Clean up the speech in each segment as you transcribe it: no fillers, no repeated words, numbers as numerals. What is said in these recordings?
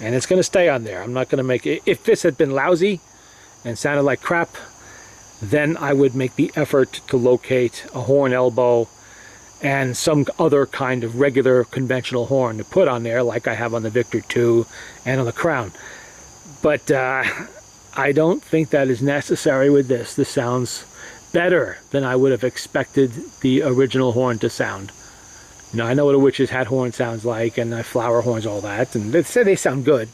and it's going to stay on there. I'm not going to make it. If this had been lousy and sounded like crap, then I would make the effort to locate a horn elbow and some other kind of regular conventional horn to put on there, like I have on the V.3 and on the Crown. But I don't think that is necessary with this. This sounds better than I would have expected the original horn to sound. You know, I know what a witch's hat horn sounds like, and flower horns, all that, and they say they sound good.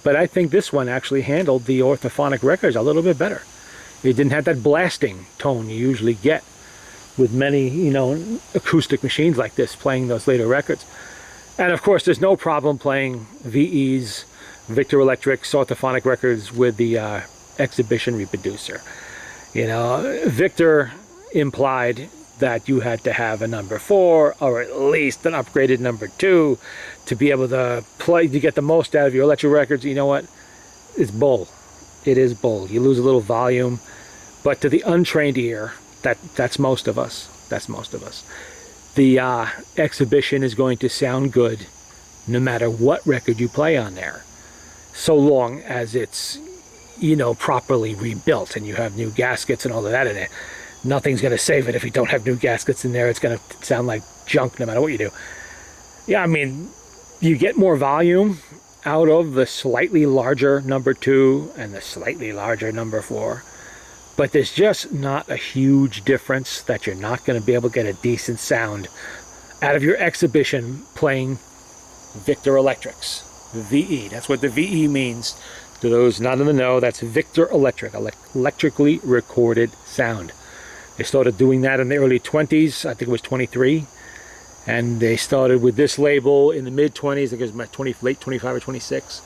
But I think this one actually handled the orthophonic records a little bit better. It didn't have that blasting tone you usually get with many, you know, acoustic machines like this playing those later records. And of course, there's no problem playing VE's, Victor Electric's orthophonic records with the exhibition reproducer. You know, Victor implied that you had to have a number 4 or at least an upgraded number 2 to be able to play, to get the most out of your electric records. You know what? It's bull. It is bull. You lose a little volume, but to the untrained ear, that's most of us. That's most of us. The exhibition is going to sound good no matter what record you play on there, so long as it's, you know, properly rebuilt and you have new gaskets and all of that in it. Nothing's going to save it if you don't have new gaskets in there. It's going to sound like junk no matter what you do. Yeah, I mean, you get more volume out of the slightly larger number 2 and the slightly larger number 4. But there's just not a huge difference that you're not going to be able to get a decent sound out of your exhibition playing Victor Electrics. VE, that's what the VE means. To those not in the know, that's Victor Electric, electrically recorded sound. They started doing that in the early 20s, I think it was 23. And they started with this label in the mid-20s, I think it was late 25 or 26.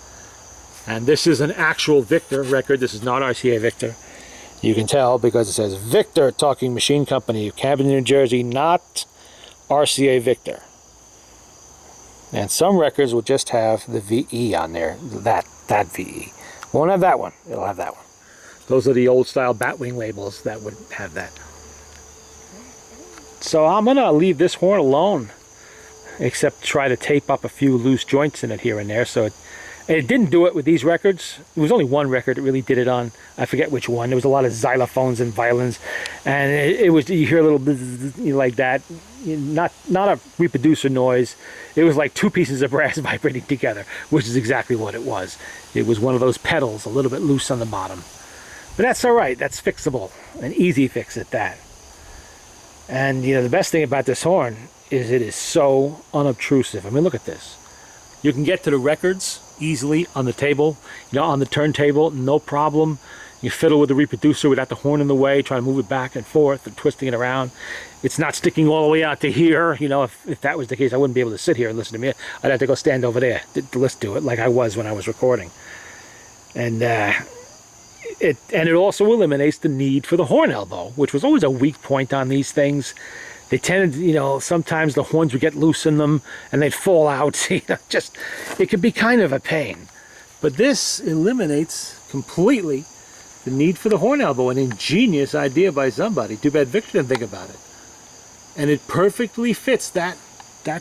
And this is an actual Victor record. This is not RCA Victor. You can tell because it says Victor Talking Machine Company of Camden, New Jersey, not RCA Victor. And some records will just have the VE on there, that VE. Won't have that one, it'll have that one. Those are the old style Batwing labels that would have that. So I'm gonna leave this horn alone, except try to tape up a few loose joints in it here and there. So it didn't do it with these records. It was only one record it really did it on. I forget which one. There was a lot of xylophones and violins, and it was, you hear a little bit like that. Not a reproducer noise. It was like two pieces of brass vibrating together, which is exactly what it was. It was one of those pedals, a little bit loose on the bottom. But that's all right. That's fixable. An easy fix at that. And you know, the best thing about this horn is it is so unobtrusive. I mean, look at this. You can get to the records easily on the table, you know, on the turntable, no problem. You fiddle with the reproducer without the horn in the way, trying to move it back and forth and twisting it around. It's not sticking all the way out to here. You know, if that was the case, I wouldn't be able to sit here and listen to me. I'd have to go stand over there to listen to it like I was when I was recording. And it also eliminates the need for the horn elbow, which was always a weak point on these things. They tended, you know, sometimes the horns would get loose in them and they'd fall out. You know, just, it could be kind of a pain. But this eliminates completely the need for the horn elbow. An ingenious idea by somebody. Too bad Victor didn't think about it. And it perfectly fits that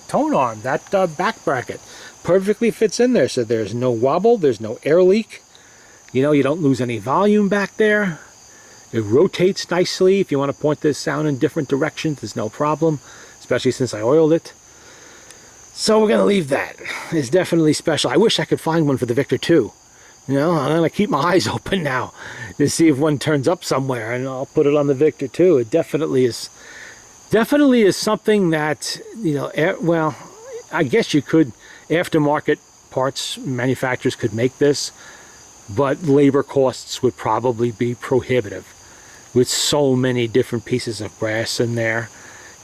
tone arm, that back bracket. Perfectly fits in there, so there's no wobble, there's no air leak. You know, you don't lose any volume back there. It rotates nicely. If you want to point this sound in different directions, there's no problem, especially since I oiled it. So we're going to leave that. It's definitely special. I wish I could find one for the Victor too. You know, I'm going to keep my eyes open now to see if one turns up somewhere, and I'll put it on the Victor too. It definitely is something that, you know, well, I guess you could, aftermarket parts manufacturers could make this, but labor costs would probably be prohibitive with so many different pieces of brass in there.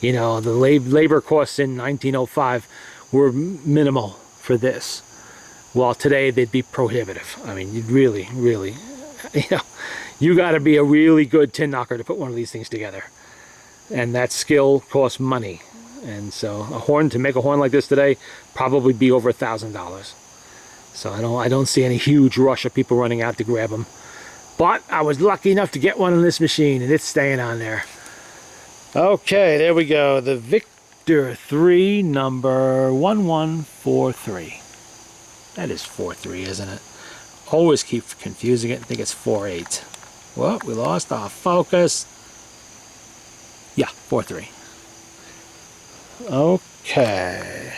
You know, the labor costs in 1905 were minimal for this, while today they'd be prohibitive. I mean, you'd really, you know, you got to be a really good tin knocker to put one of these things together, and that skill costs money. And so to make a horn like this today, probably be over $1,000. So I don't see any huge rush of people running out to grab them. But I was lucky enough to get one on this machine, and it's staying on there. Okay, there we go. The Victor 3 number 1143. That is 4.3, isn't it? Always keep confusing it and think it's 4.8. Well, we lost our focus. Yeah, 4.3. Okay.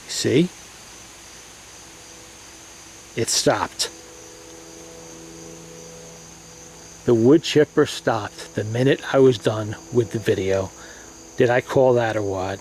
See? It stopped. The wood chipper stopped the minute I was done with the video. Did I call that or what?